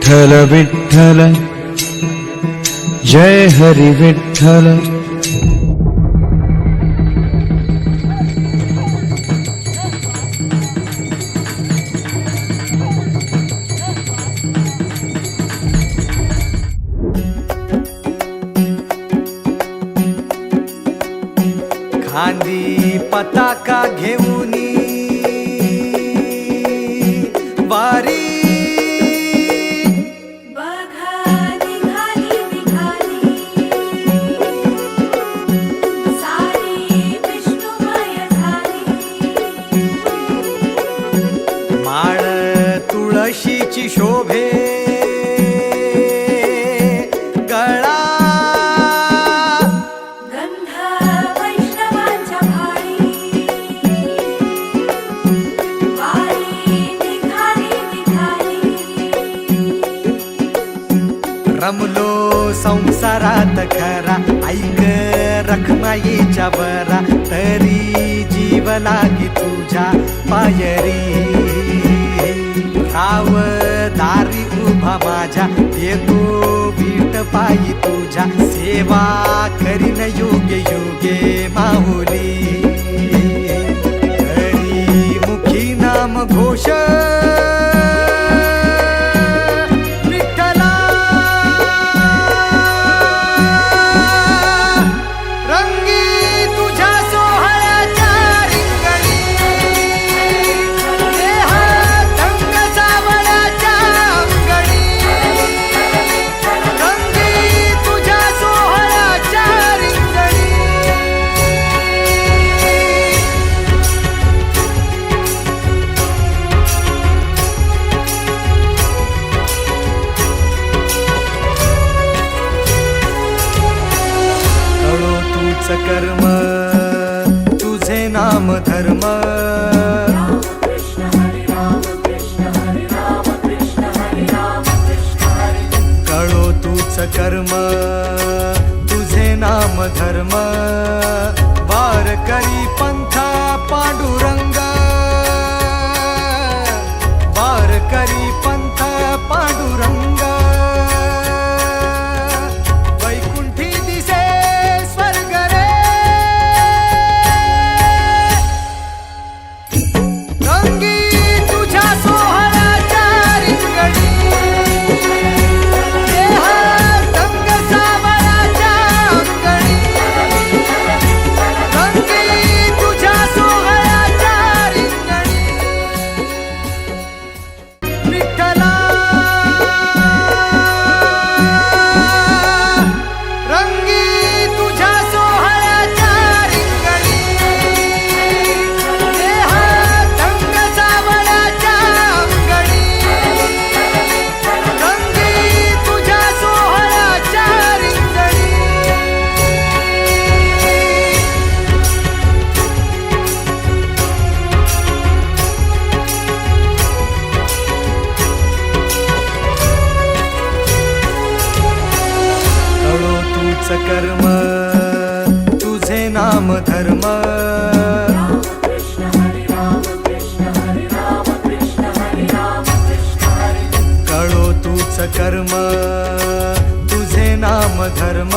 विठ्ठल विठ्ठल जय हरी विठ्ठल। खांदी पताका घेऊनी वारी माळ तुळशीची शोभे गळा गंध वैष्णवांच्या भाळी वारी निघाली रमलो संसारात खरा ऐक रखमाईच्या बरा तरी जीव लागी तुझ्या पायरी राव दारी उभा माझ्या येतो बीट पायी तुझ्या सेवा करीन योगे योगे माहुली हरी मुखी नाम घोष कर्म तुझे नाम धर्म कळो तूच कर्म तुझे नाम धर्म वारकरी पंथ पांडुरंग वारकरी पंथ पांडुरंग कर्म तुझे नाम धर्म कळो तूच कर्म तुझे नाम धर्म